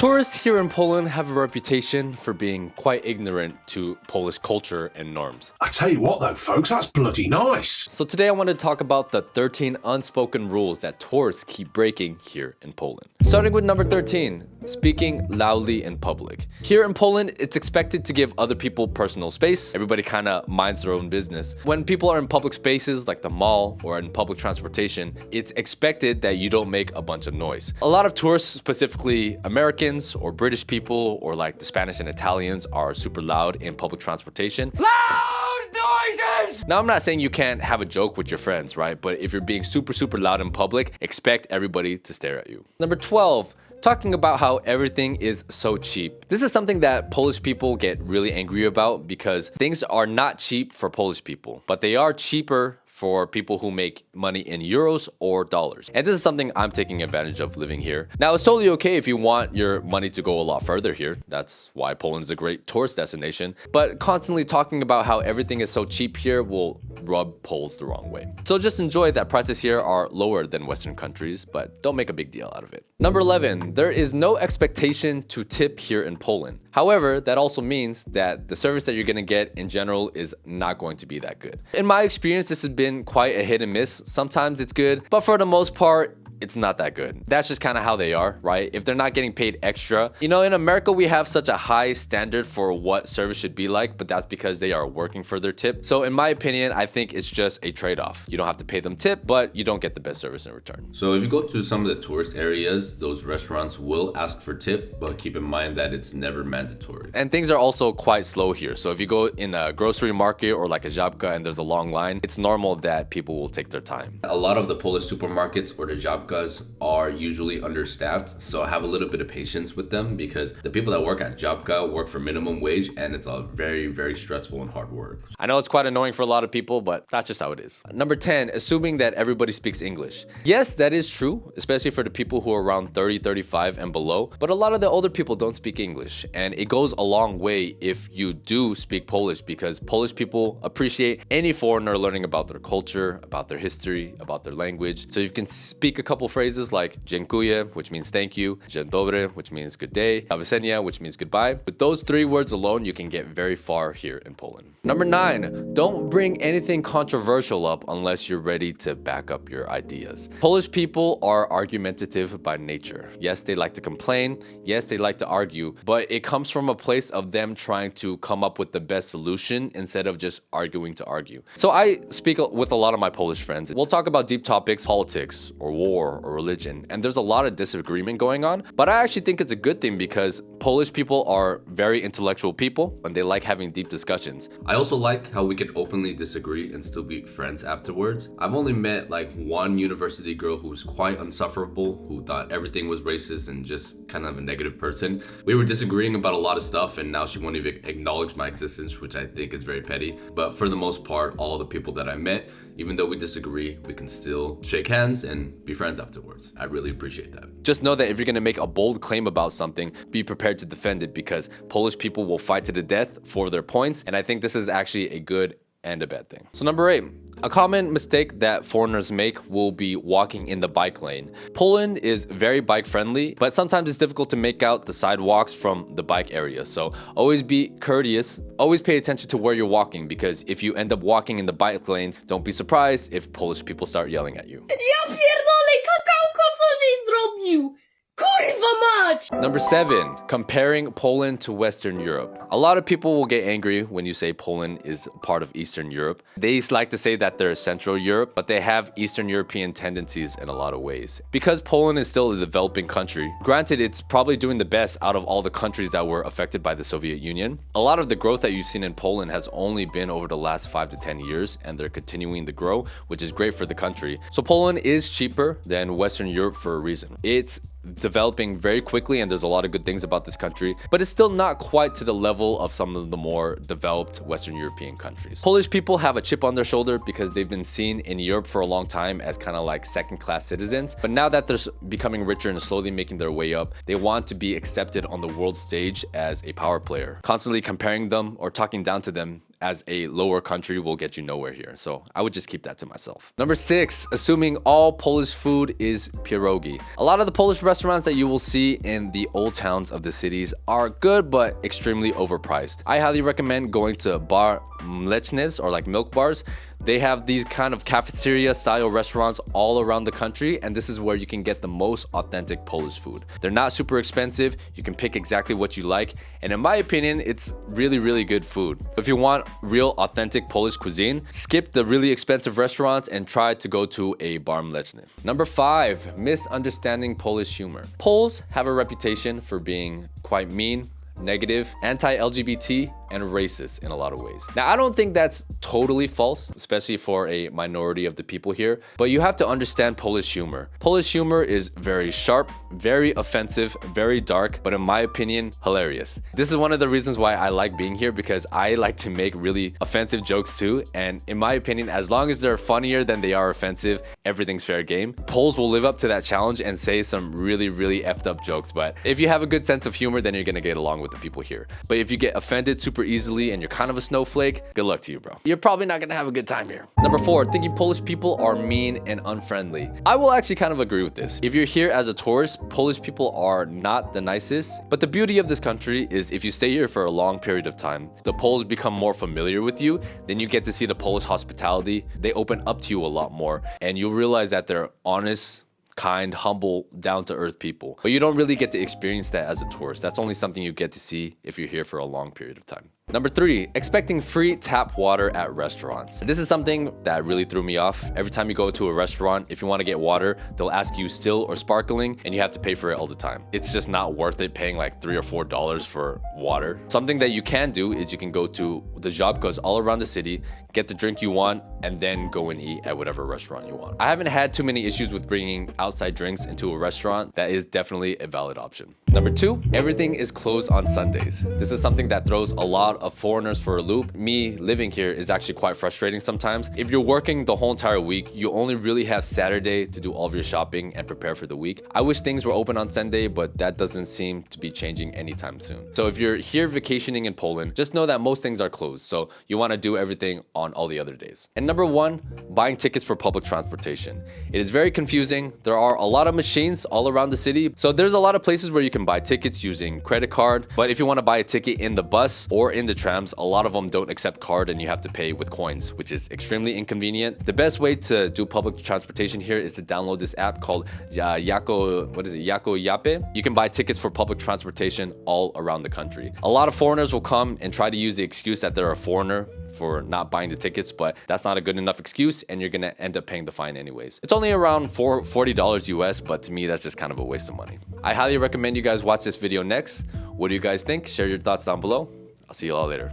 Tourists here in Poland have a reputation for being quite ignorant to Polish culture and norms. I tell you what though, folks, that's bloody nice. So today I want to talk about the 13 unspoken rules that tourists keep breaking here in Poland. Starting with number 13, speaking loudly in public. Here in Poland, it's expected to give other people personal space. Everybody kind of minds their own business. When people are in public spaces like the mall or in public transportation, it's expected that you don't make a bunch of noise. A lot of tourists, specifically Americans or British people or like the Spanish and Italians, are super loud in public transportation. Loud noises! Now, I'm not saying you can't have a joke with your friends, right? But if you're being super loud in public, expect everybody to stare at you. Number 12, talking about how everything is so cheap. This is something that Polish people get really angry about because things are not cheap for Polish people, but they are cheaper for people who make money in euros or dollars. And this is something I'm taking advantage of living here. Now, it's totally okay if you want your money to go a lot further here. That's why Poland is a great tourist destination. But constantly talking about how everything is so cheap here will rub Poles the wrong way. So just enjoy that prices here are lower than Western countries, but don't make a big deal out of it. Number 11, there is no expectation to tip here in Poland. However, that also means that the service that you're gonna get in general is not going to be that good. In my experience, this has been quite a hit and miss. Sometimes it's good, but for the most part, it's not that good. That's just kind of how they are, right? If they're not getting paid extra. You know, in America, we have such a high standard for what service should be like, but that's because they are working for their tip. So in my opinion, I think it's just a trade-off. You don't have to pay them tip, but you don't get the best service in return. So if you go to some of the tourist areas, those restaurants will ask for tip, but keep in mind that it's never mandatory. And things are also quite slow here. So if you go in a grocery market or like a żabka and there's a long line, it's normal that people will take their time. A lot of the Polish supermarkets or the żabkas are usually understaffed, so have a little bit of patience with them because the people that work at żabka work for minimum wage and it's a very stressful and hard work. I know it's quite annoying for a lot of people, but that's just how it is. Number 10, assuming that everybody speaks English. Yes, that is true, especially for the people who are around 30, 35 and below, but a lot of the older people don't speak English, and it goes a long way if you do speak Polish because Polish people appreciate any foreigner learning about their culture, about their history, about their language. So you can speak a couple phrases like dziękuję, which means thank you, dzień dobry, which means good day, do widzenia, which means goodbye. With those 3 words alone, you can get very far here in Poland. Number 9, don't bring anything controversial up unless you're ready to back up your ideas. Polish people are argumentative by nature. Yes, they like to complain. Yes, they like to argue, but it comes from a place of them trying to come up with the best solution instead of just arguing to argue. So I speak with a lot of my Polish friends. We'll talk about deep topics, politics or war or religion, and there's a lot of disagreement going on, but I actually think it's a good thing because Polish people are very intellectual people and they like having deep discussions. I also like how we can openly disagree and still be friends afterwards. I've only met like one university girl who was quite insufferable, who thought everything was racist and just kind of a negative person. We were disagreeing about a lot of stuff and now she won't even acknowledge my existence, which I think is very petty. But for the most part, all the people that I met, even though we disagree, we can still shake hands and be friends afterwards. I really appreciate that. Just know that if you're gonna make a bold claim about something, be prepared to defend it because Polish people will fight to the death for their points, and I think this is actually a good and a bad thing. So number 8, a common mistake that foreigners make will be walking in the bike lane. Poland is very bike friendly, but sometimes it's difficult to make out the sidewalks from the bike area. So always be courteous, always pay attention to where you're walking because if you end up walking in the bike lanes, don't be surprised if Polish people start yelling at you. Ja pierdolę, kakałko, co żeś zrobił? Kurwa mać! Number 7, comparing Poland to Western Europe. A lot of people will get angry when you say Poland is part of Eastern Europe. They like to say that they're Central Europe, but they have Eastern European tendencies in a lot of ways. Because Poland is still a developing country, granted it's probably doing the best out of all the countries that were affected by the Soviet Union. A lot of the growth that you've seen in Poland has only been over the last 5 to 10 years, and they're continuing to grow, which is great for the country. So Poland is cheaper than Western Europe for a reason. It's developing very quickly and there's a lot of good things about this country, but it's still not quite to the level of some of the more developed Western European countries. Polish people have a chip on their shoulder because they've been seen in Europe for a long time as kind of like second-class citizens, but now that they're becoming richer and slowly making their way up, they want to be accepted on the world stage as a power player. Constantly comparing them or talking down to them as a lower country will get you nowhere here. So I would just keep that to myself. Number 6, assuming all Polish food is pierogi. A lot of the Polish restaurants that you will see in the old towns of the cities are good, but extremely overpriced. I highly recommend going to bar mlecznes, or like milk bars. They have these kind of cafeteria style restaurants all around the country, and this is where you can get the most authentic Polish food. They're not super expensive. You can pick exactly what you like, and in my opinion, it's really good food. If you want real authentic Polish cuisine, skip the really expensive restaurants and try to go to a bar mleczny. Number 5, misunderstanding Polish humor. Poles have a reputation for being quite mean, negative, anti-LGBT, and racist in a lot of ways. Now, I don't think that's totally false, especially for a minority of the people here, but you have to understand Polish humor. Polish humor is very sharp, very offensive, very dark, but in my opinion, hilarious. This is one of the reasons why I like being here, because I like to make really offensive jokes too, and in my opinion, as long as they're funnier than they are offensive, everything's fair game. Poles will live up to that challenge and say some really effed up jokes, but if you have a good sense of humor, then you're gonna get along with the people here. But if you get offended super easily and you're kind of a snowflake, good luck to you, bro. You're probably not gonna have a good time here. Number 4, thinking Polish people are mean and unfriendly. I will actually kind of agree with this. If you're here as a tourist, Polish people are not the nicest, but the beauty of this country is if you stay here for a long period of time, the Poles become more familiar with you, then you get to see the Polish hospitality. They open up to you a lot more, and you'll realize that they're honest, kind, humble, down-to-earth people. But you don't really get to experience that as a tourist. That's only something you get to see if you're here for a long period of time. Number 3, expecting free tap water at restaurants. This is something that really threw me off. Every time you go to a restaurant, if you want to get water, they'll ask you still or sparkling, and you have to pay for it all the time. It's just not worth it paying like $3 or $4 for water. Something that you can do is you can go to the żabkas all around the city, get the drink you want, and then go and eat at whatever restaurant you want. I haven't had too many issues with bringing outside drinks into a restaurant. That is definitely a valid option. Number 2, everything is closed on Sundays. This is something that throws a lot of foreigners for a loop. Me living here is actually quite frustrating sometimes. If you're working the whole entire week, you only really have Saturday to do all of your shopping and prepare for the week. I wish things were open on Sunday, but that doesn't seem to be changing anytime soon. So if you're here vacationing in Poland, just know that most things are closed. So you want to do everything on all the other days. And number 1, buying tickets for public transportation. It is very confusing. There are a lot of machines all around the city. So there's a lot of places where you can buy tickets using credit card. But if you want to buy a ticket in the bus or in the trams, a lot of them don't accept card and you have to pay with coins, which is extremely inconvenient. The best way to do public transportation here is to download this app called Yako Yape. You can buy tickets for public transportation all around the country. A lot of foreigners will come and try to use the excuse that they're a foreigner for not buying the tickets, but that's not a good enough excuse and you're gonna end up paying the fine anyways. It's only around $40 US, but to me that's just kind of a waste of money. I highly recommend you guys watch this video next. What do you guys think? Share your thoughts down below. I'll see you all later.